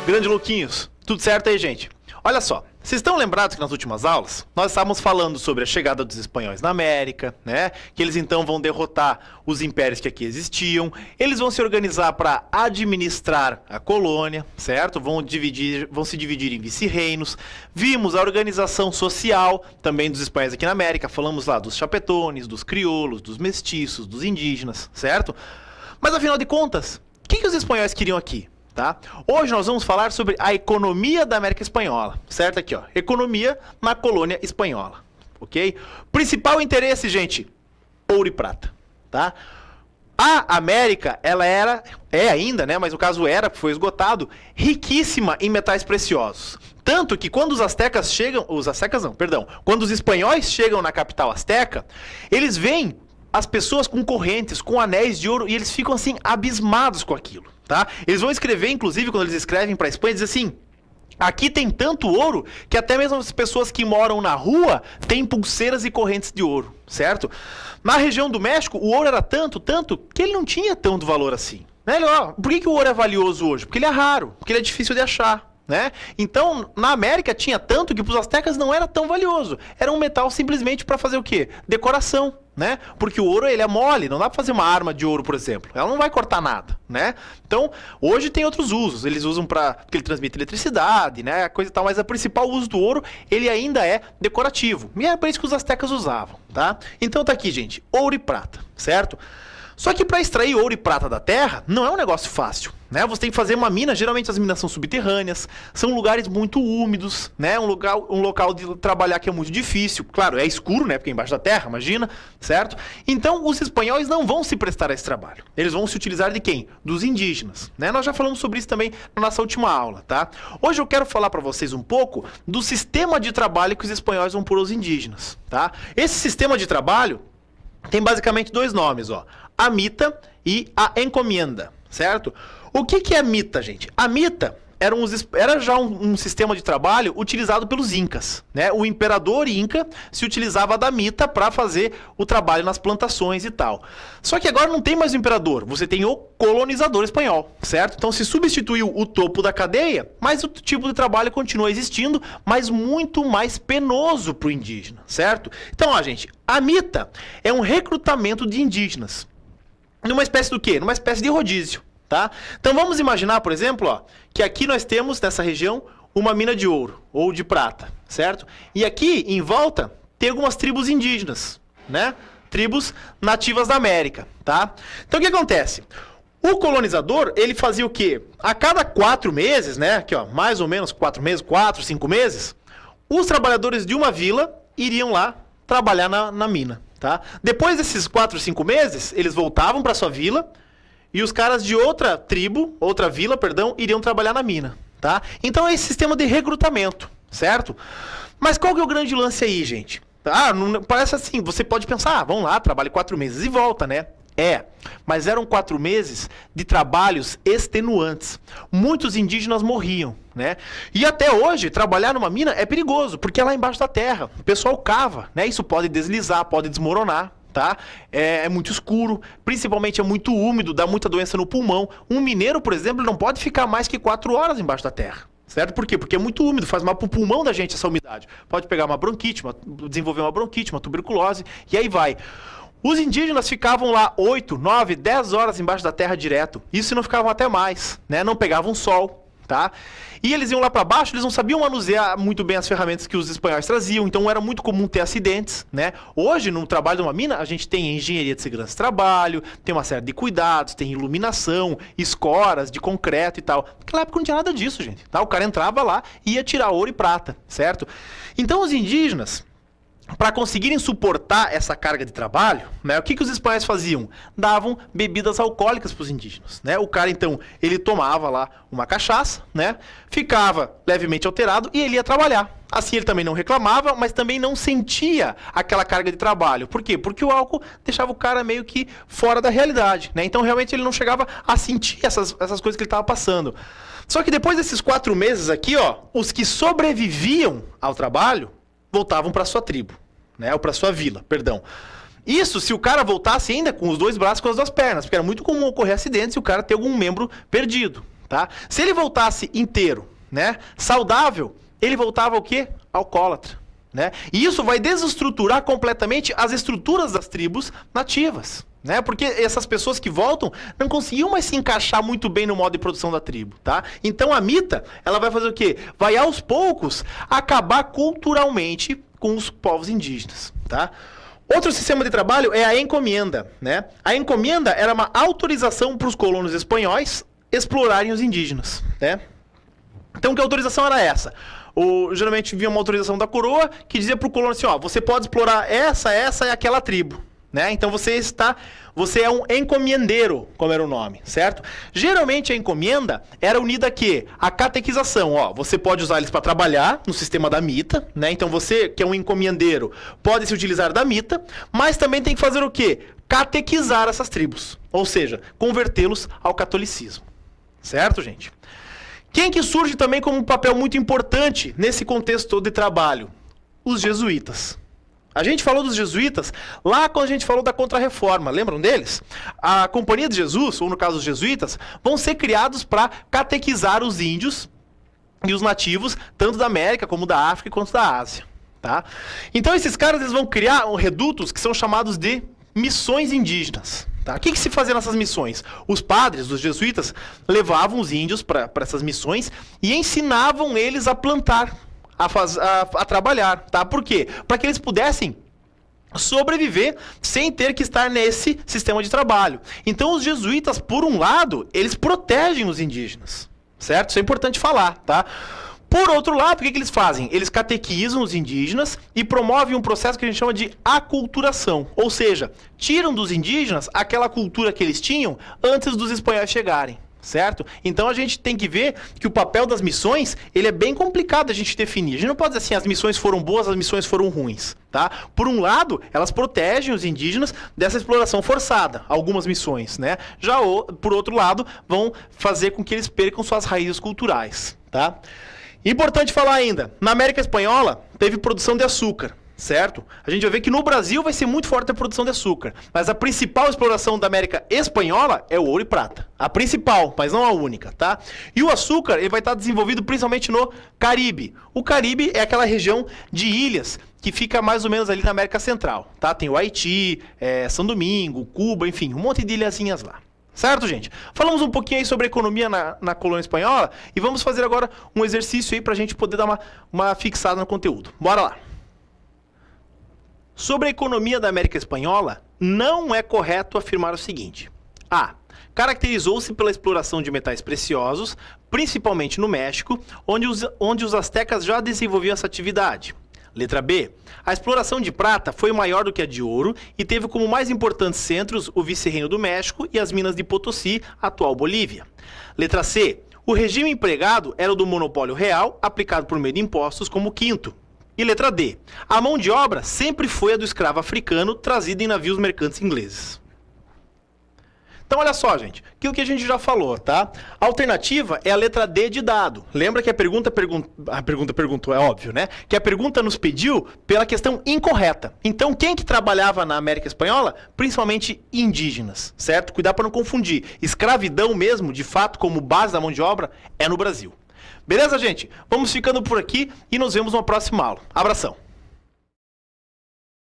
Grande Louquinhos, tudo certo aí, gente? Olha só, vocês estão lembrados que nas últimas aulas nós estávamos falando sobre a chegada dos espanhóis na América, né? Que eles então vão derrotar os impérios que aqui existiam, eles vão se organizar para administrar a colônia, certo? Vão se dividir em vice-reinos. Vimos a organização social também dos espanhóis aqui na América, falamos lá dos chapetones, dos crioulos, dos mestiços, dos indígenas, certo? Mas afinal de contas, o que os espanhóis queriam aqui? Tá? Hoje nós vamos falar sobre a economia da América Espanhola, certo? Aqui, ó, economia na colônia espanhola, ok? Principal interesse, gente, ouro e prata, tá? A América, ela é ainda, né? Mas o caso era, foi esgotado, riquíssima em metais preciosos. Tanto que quando os astecas chegam, quando os espanhóis chegam na capital asteca, eles veem as pessoas com correntes, com anéis de ouro, e eles ficam assim abismados com aquilo. Tá? Eles vão escrever, inclusive, quando eles escrevem para a Espanha, diz assim: aqui tem tanto ouro que até mesmo as pessoas que moram na rua têm pulseiras e correntes de ouro, certo? Na região do México, o ouro era tanto, que ele não tinha tanto valor assim. Né? Por que o ouro é valioso hoje? Porque ele é raro, porque ele é difícil de achar. Né? Então, na América tinha tanto que para os astecas não era tão valioso. Era um metal simplesmente para fazer o quê? Decoração, né? Porque o ouro, ele é mole, não dá para fazer uma arma de ouro, por exemplo. Ela não vai cortar nada, né? Então, hoje tem outros usos. Eles usam porque ele transmite eletricidade, né? Coisa e tal, mas o principal uso do ouro, ele ainda é decorativo. E é para isso que os astecas usavam, tá? Então tá aqui, gente, ouro e prata, certo? Só que para extrair ouro e prata da terra não é um negócio fácil, né? Você tem que fazer uma mina, geralmente as minas são subterrâneas, são lugares muito úmidos, né? Um local de trabalhar que é muito difícil. Claro, é escuro, né? Porque é embaixo da terra, imagina, certo? Então os espanhóis não vão se prestar a esse trabalho. Eles vão se utilizar de quem? Dos indígenas, né? Nós já falamos sobre isso também na nossa última aula, tá? Hoje eu quero falar para vocês um pouco do sistema de trabalho que os espanhóis vão pôr aos indígenas, tá? Esse sistema de trabalho tem basicamente dois nomes, ó. A mita e a encomienda, certo? O que é a mita, gente? A mita era já um sistema de trabalho utilizado pelos incas, né? O imperador inca se utilizava da mita para fazer o trabalho nas plantações e tal. Só que agora não tem mais o imperador, você tem o colonizador espanhol, certo? Então se substituiu o topo da cadeia, mas o tipo de trabalho continua existindo, mas muito mais penoso para o indígena, certo? Então, ó, gente, a mita é um recrutamento de indígenas. Numa espécie do quê? Numa espécie de rodízio, tá? Então vamos imaginar, por exemplo, ó, que aqui nós temos, nessa região, uma mina de ouro ou de prata, certo? E aqui, em volta, tem algumas tribos indígenas, né? Tribos nativas da América, tá? Então o que acontece? O colonizador, ele fazia o quê? A cada 4 meses, né? Aqui, ó, mais ou menos 4 meses, 4, 5 meses, os trabalhadores de uma vila iriam lá trabalhar na mina. Tá? Depois desses 4, 5 meses, eles voltavam para sua vila e os caras de outra vila, iriam trabalhar na mina, tá? Então é esse sistema de recrutamento, certo? Mas qual que é o grande lance aí, gente? Parece assim, você pode pensar, vamos lá, trabalhe 4 meses e volta, né? Mas eram 4 meses de trabalhos extenuantes. Muitos indígenas morriam, né? E até hoje, trabalhar numa mina é perigoso, porque é lá embaixo da terra. O pessoal cava, né? Isso pode deslizar, pode desmoronar, tá? É muito escuro, principalmente é muito úmido, dá muita doença no pulmão. Um mineiro, por exemplo, não pode ficar mais que 4 horas embaixo da terra. Certo? Por quê? Porque é muito úmido, faz mal pro pulmão da gente essa umidade. Pode pegar uma bronquite, desenvolver uma bronquite, uma tuberculose, e aí vai. Os indígenas ficavam lá 8, 9, 10 horas embaixo da terra direto. Isso não ficavam até mais, né? Não pegavam sol, tá? E eles iam lá para baixo, eles não sabiam manusear muito bem as ferramentas que os espanhóis traziam, então era muito comum ter acidentes, né? Hoje, no trabalho de uma mina, a gente tem engenharia de segurança de trabalho, tem uma série de cuidados, tem iluminação, escoras de concreto e tal. Naquela época não tinha nada disso, gente, tá? O cara entrava lá e ia tirar ouro e prata, certo? Então os indígenas, para conseguirem suportar essa carga de trabalho, né, o que os espanhóis faziam? Davam bebidas alcoólicas para os indígenas, né? O cara, então, ele tomava lá uma cachaça, né? Ficava levemente alterado e ele ia trabalhar. Assim, ele também não reclamava, mas também não sentia aquela carga de trabalho. Por quê? Porque o álcool deixava o cara meio que fora da realidade, né? Então, realmente, ele não chegava a sentir essas coisas que ele estava passando. Só que depois desses 4 meses aqui, ó, os que sobreviviam ao trabalho voltavam para sua tribo, né? Ou para sua vila, perdão. Isso se o cara voltasse ainda com os 2 braços e com as 2 pernas, porque era muito comum ocorrer acidentes e o cara ter algum membro perdido, tá? Se ele voltasse inteiro, né, saudável, ele voltava o quê? Alcoólatra, né? E isso vai desestruturar completamente as estruturas das tribos nativas, né? Porque essas pessoas que voltam não conseguiam mais se encaixar muito bem no modo de produção da tribo, tá? Então a mita, ela vai fazer o quê? Vai aos poucos acabar culturalmente com os povos indígenas, tá? Outro sistema de trabalho é a encomenda, né? A encomenda era uma autorização para os colonos espanhóis explorarem os indígenas, né? Então, que autorização era essa? Geralmente vinha uma autorização da coroa que dizia para o colono assim, ó, você pode explorar essa e aquela tribo, né? Então você é um encomendeiro, como era o nome, certo? Geralmente a encomenda era unida a quê? A catequização, ó, você pode usar eles para trabalhar no sistema da mita, né? Então você, que é um encomendeiro, pode se utilizar da mita, mas também tem que fazer o quê? Catequizar essas tribos, ou seja, convertê-los ao catolicismo, certo, gente? Quem que surge também como um papel muito importante nesse contexto todo de trabalho? Os jesuítas. A gente falou dos jesuítas lá quando a gente falou da Contra-Reforma, lembram deles? A Companhia de Jesus, ou no caso os jesuítas, vão ser criados para catequizar os índios e os nativos, tanto da América como da África quanto da Ásia, tá? Então esses caras eles vão criar redutos que são chamados de missões indígenas. Tá? O que se fazia nessas missões? Os padres, os jesuítas, levavam os índios para essas missões e ensinavam eles a plantar, a trabalhar. Tá? Por quê? Para que eles pudessem sobreviver sem ter que estar nesse sistema de trabalho. Então os jesuítas, por um lado, eles protegem os indígenas. Certo? Isso é importante falar, tá? Por outro lado, o que eles fazem? Eles catequizam os indígenas e promovem um processo que a gente chama de aculturação. Ou seja, tiram dos indígenas aquela cultura que eles tinham antes dos espanhóis chegarem. Certo? Então a gente tem que ver que o papel das missões, ele é bem complicado a gente definir. A gente não pode dizer assim, as missões foram boas, as missões foram ruins, tá? Por um lado, elas protegem os indígenas dessa exploração forçada, algumas missões, né? Já por outro lado, vão fazer com que eles percam suas raízes culturais, tá? Importante falar ainda, na América Espanhola teve produção de açúcar, certo? A gente vai ver que no Brasil vai ser muito forte a produção de açúcar, mas a principal exploração da América Espanhola é o ouro e prata. A principal, mas não a única, tá? E o açúcar ele vai estar desenvolvido principalmente no Caribe. O Caribe é aquela região de ilhas que fica mais ou menos ali na América Central, tá? Tem o Haiti, São Domingo, Cuba, enfim, um monte de ilhazinhas lá. Certo, gente? Falamos um pouquinho aí sobre a economia na colônia espanhola e vamos fazer agora um exercício aí para a gente poder dar uma fixada no conteúdo. Bora lá! Sobre a economia da América Espanhola, não é correto afirmar o seguinte. A. Caracterizou-se pela exploração de metais preciosos, principalmente no México, onde os astecas já desenvolviam essa atividade. Letra B. A exploração de prata foi maior do que a de ouro e teve como mais importantes centros o vice-reino do México e as minas de Potosí, atual Bolívia. Letra C. O regime empregado era o do monopólio real, aplicado por meio de impostos como quinto. E letra D. A mão de obra sempre foi a do escravo africano trazido em navios mercantes ingleses. Então, olha só, gente. Aquilo que a gente já falou, tá? A alternativa é a letra D de dado. Lembra que a pergunta perguntou, é óbvio, né? Que a pergunta nos pediu pela questão incorreta. Então, quem que trabalhava na América Espanhola? Principalmente indígenas, certo? Cuidado para não confundir. Escravidão mesmo, de fato, como base da mão de obra, é no Brasil. Beleza, gente? Vamos ficando por aqui e nos vemos numa próxima aula. Abração!